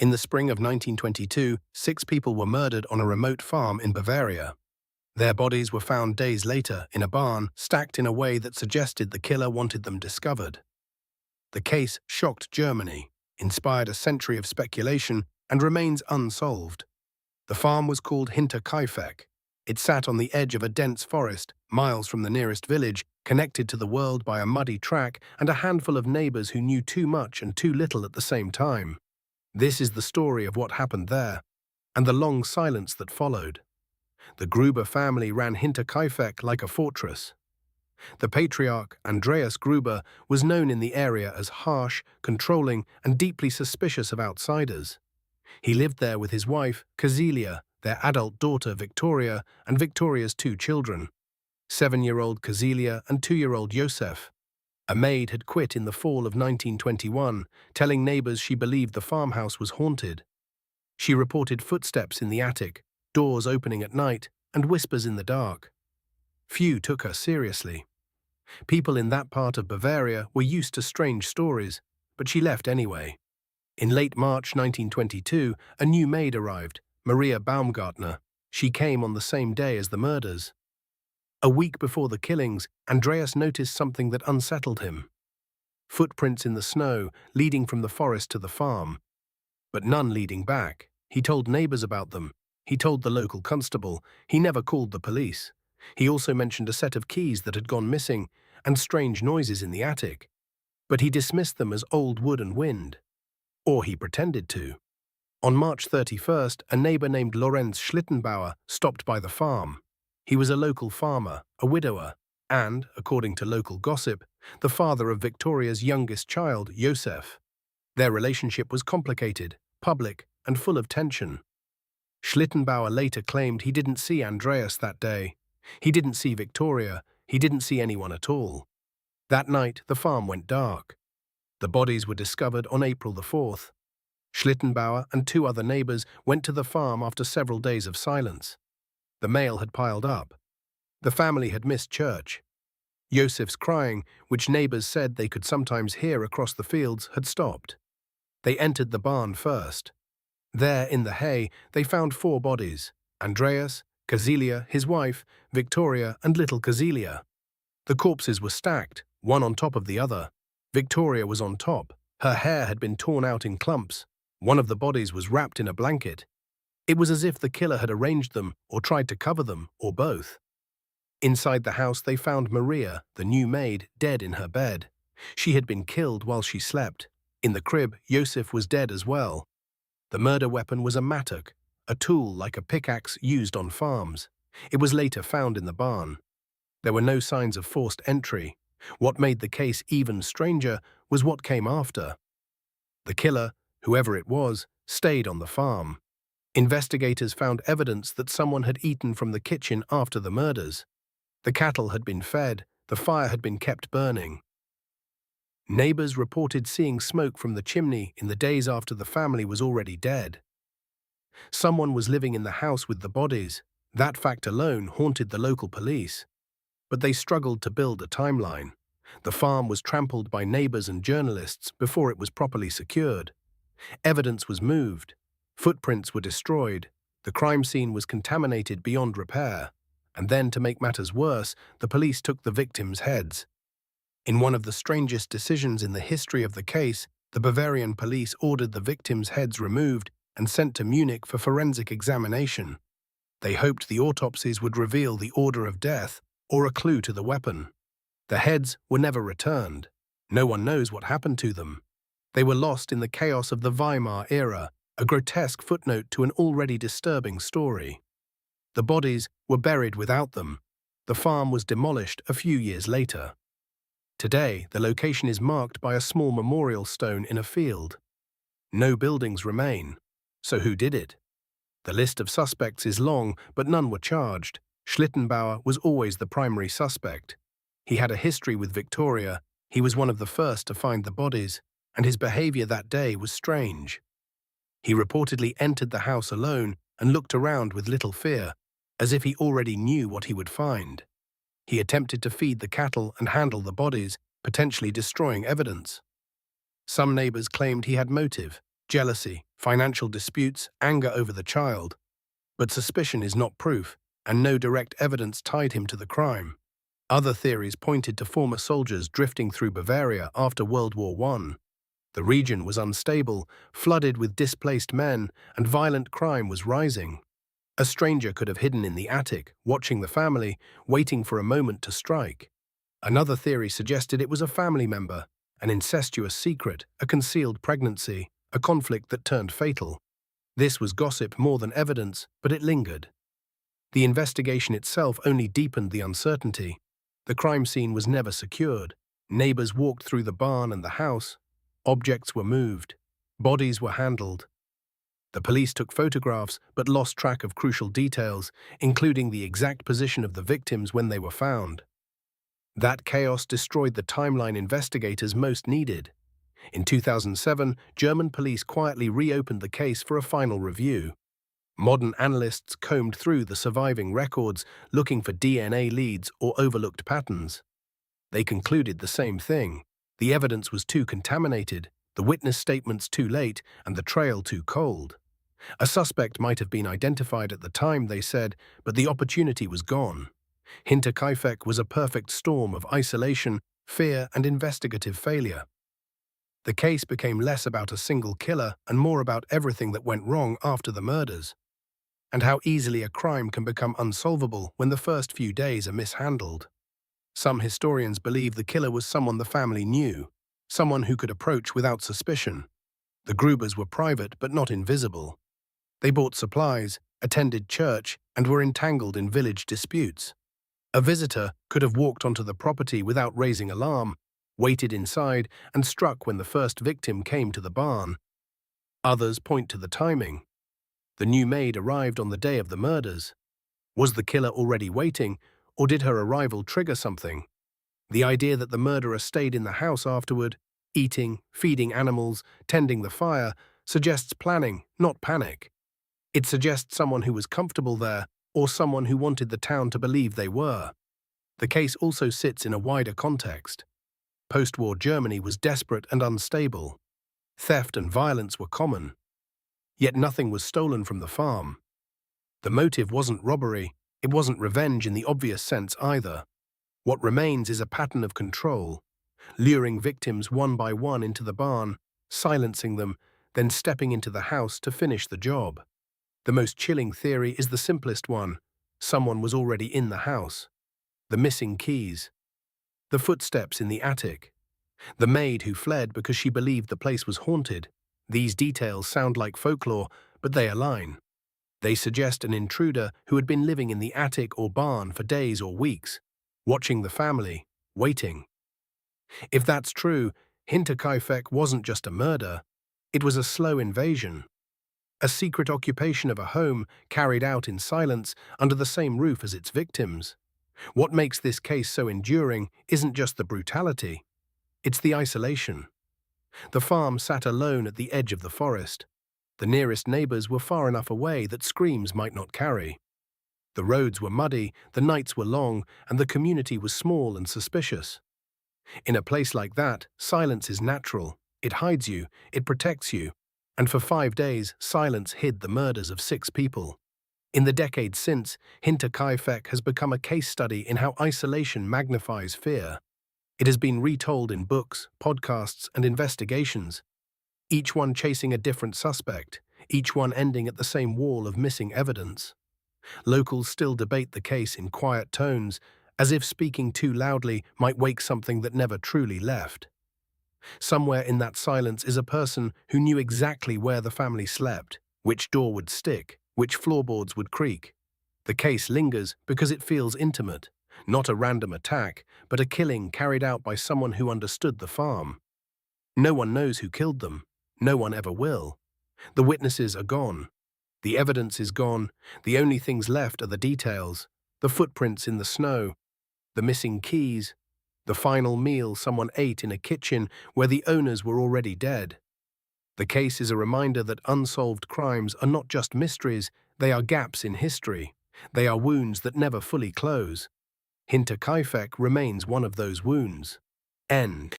In the spring of 1922, 6 people were murdered on a remote farm in Bavaria. Their bodies were found days later in a barn, stacked in a way that suggested the killer wanted them discovered. The case shocked Germany, inspired a century of speculation, and remains unsolved. The farm was called Hinterkaifeck. It sat on the edge of a dense forest, miles from the nearest village, connected to the world by a muddy track and a handful of neighbors who knew too much and too little at the same time. This is the story of what happened there, and the long silence that followed. The Gruber family ran Hinterkaifeck like a fortress. The patriarch, Andreas Gruber, was known in the area as harsh, controlling, and deeply suspicious of outsiders. He lived there with his wife, Kazilia, their adult daughter, Victoria, and Victoria's 2 children, 7-year-old Kazilia and 2-year-old Josef. A maid had quit in the fall of 1921, telling neighbors she believed the farmhouse was haunted. She reported footsteps in the attic, doors opening at night, and whispers in the dark. Few took her seriously. People in that part of Bavaria were used to strange stories, but she left anyway. In late March 1922, a new maid arrived, Maria Baumgartner. She came on the same day as the murders. A week before the killings, Andreas noticed something that unsettled him. Footprints in the snow, leading from the forest to the farm. But none leading back. He told neighbors about them. He told the local constable. He never called the police. He also mentioned a set of keys that had gone missing and strange noises in the attic. But he dismissed them as old wood and wind. Or he pretended to. On March 31st, a neighbor named Lorenz Schlittenbauer stopped by the farm. He was a local farmer, a widower, and, according to local gossip, the father of Victoria's youngest child, Josef. Their relationship was complicated, public, and full of tension. Schlittenbauer later claimed he didn't see Andreas that day. He didn't see Victoria. He didn't see anyone at all. That night, the farm went dark. The bodies were discovered on April the 4th. Schlittenbauer and 2 other neighbors went to the farm after several days of silence. The mail had piled up. The family had missed church. Josef's crying, which neighbors said they could sometimes hear across the fields, had stopped. They entered the barn first. There, in the hay, they found 4 bodies: Andreas, Kazilia, his wife, Victoria, and little Kazilia. The corpses were stacked, one on top of the other. Victoria was on top. Her hair had been torn out in clumps. One of the bodies was wrapped in a blanket. It was as if the killer had arranged them, or tried to cover them, or both. Inside the house they found Maria, the new maid, dead in her bed. She had been killed while she slept. In the crib, Josef was dead as well. The murder weapon was a mattock, a tool like a pickaxe used on farms. It was later found in the barn. There were no signs of forced entry. What made the case even stranger was what came after. The killer, whoever it was, stayed on the farm. Investigators found evidence that someone had eaten from the kitchen after the murders. The cattle had been fed, the fire had been kept burning. Neighbors reported seeing smoke from the chimney in the days after the family was already dead. Someone was living in the house with the bodies. That fact alone haunted the local police. But they struggled to build a timeline. The farm was trampled by neighbors and journalists before it was properly secured. Evidence was moved. Footprints were destroyed. The crime scene was contaminated beyond repair. And then, to make matters worse, the police took the victims' heads. In one of the strangest decisions in the history of the case, the Bavarian police ordered the victims' heads removed and sent to Munich for forensic examination. They hoped the autopsies would reveal the order of death or a clue to the weapon. The heads were never returned. No one knows what happened to them. They were lost in the chaos of the Weimar era, a grotesque footnote to an already disturbing story. The bodies were buried without them. The farm was demolished a few years later. Today, the location is marked by a small memorial stone in a field. No buildings remain. So who did it? The list of suspects is long, but none were charged. Schlittenbauer was always the primary suspect. He had a history with Victoria. He was one of the first to find the bodies, and his behavior that day was strange. He reportedly entered the house alone and looked around with little fear, as if he already knew what he would find. He attempted to feed the cattle and handle the bodies, potentially destroying evidence. Some neighbors claimed he had motive. jealousy, financial disputes, anger over the child. But suspicion is not proof, and no direct evidence tied him to the crime. Other theories pointed to former soldiers drifting through Bavaria after World War I. The region was unstable, flooded with displaced men, and violent crime was rising. A stranger could have hidden in the attic, watching the family, waiting for a moment to strike. Another theory suggested it was a family member, an incestuous secret, a concealed pregnancy, a conflict that turned fatal. This was gossip more than evidence, but it lingered. The investigation itself only deepened the uncertainty. The crime scene was never secured. Neighbors walked through the barn and the house. Objects were moved. Bodies were handled. The police took photographs but lost track of crucial details, including the exact position of the victims when they were found. That chaos destroyed the timeline investigators most needed. In 2007, German police quietly reopened the case for a final review. Modern analysts combed through the surviving records, looking for DNA leads or overlooked patterns. They concluded the same thing. The evidence was too contaminated, the witness statements too late, and the trail too cold. A suspect might have been identified at the time, they said, but the opportunity was gone. Hinterkaifeck was a perfect storm of isolation, fear, and investigative failure. The case became less about a single killer and more about everything that went wrong after the murders, and how easily a crime can become unsolvable when the first few days are mishandled. Some historians believe the killer was someone the family knew, someone who could approach without suspicion. The Grubers were private but not invisible. They bought supplies, attended church, and were entangled in village disputes. A visitor could have walked onto the property without raising alarm, waited inside, and struck when the first victim came to the barn. Others point to the timing. The new maid arrived on the day of the murders. Was the killer already waiting, or did her arrival trigger something? The idea that the murderer stayed in the house afterward, eating, feeding animals, tending the fire, suggests planning, not panic. It suggests someone who was comfortable there, or someone who wanted the town to believe they were. The case also sits in a wider context. Post-war Germany was desperate and unstable. Theft and violence were common. Yet nothing was stolen from the farm. The motive wasn't robbery, it wasn't revenge in the obvious sense either. What remains is a pattern of control, luring victims one by one into the barn, silencing them, then stepping into the house to finish the job. The most chilling theory is the simplest one. Someone was already in the house. The missing keys. The footsteps in the attic. The maid who fled because she believed the place was haunted. These details sound like folklore, but they align. They suggest an intruder who had been living in the attic or barn for days or weeks, watching the family, waiting. If that's true, Hinterkaifeck wasn't just a murder. It was a slow invasion. A secret occupation of a home carried out in silence under the same roof as its victims. What makes this case so enduring isn't just the brutality, it's the isolation. The farm sat alone at the edge of the forest. The nearest neighbors were far enough away that screams might not carry. The roads were muddy, the nights were long, and the community was small and suspicious. In a place like that, silence is natural. It hides you, it protects you. And for 5 days, silence hid the murders of 6 people. In the decades since, Hinterkaifeck has become a case study in how isolation magnifies fear. It has been retold in books, podcasts, and investigations, each one chasing a different suspect, each one ending at the same wall of missing evidence. Locals still debate the case in quiet tones, as if speaking too loudly might wake something that never truly left. Somewhere in that silence is a person who knew exactly where the family slept, which door would stick, which floorboards would creak. The case lingers because it feels intimate, not a random attack, but a killing carried out by someone who understood the farm. No one knows who killed them. No one ever will. The witnesses are gone. The evidence is gone. The only things left are the details, the footprints in the snow, the missing keys, the final meal someone ate in a kitchen where the owners were already dead. The case is a reminder that unsolved crimes are not just mysteries, they are gaps in history. They are wounds that never fully close. Hinterkaifeck remains one of those wounds. End.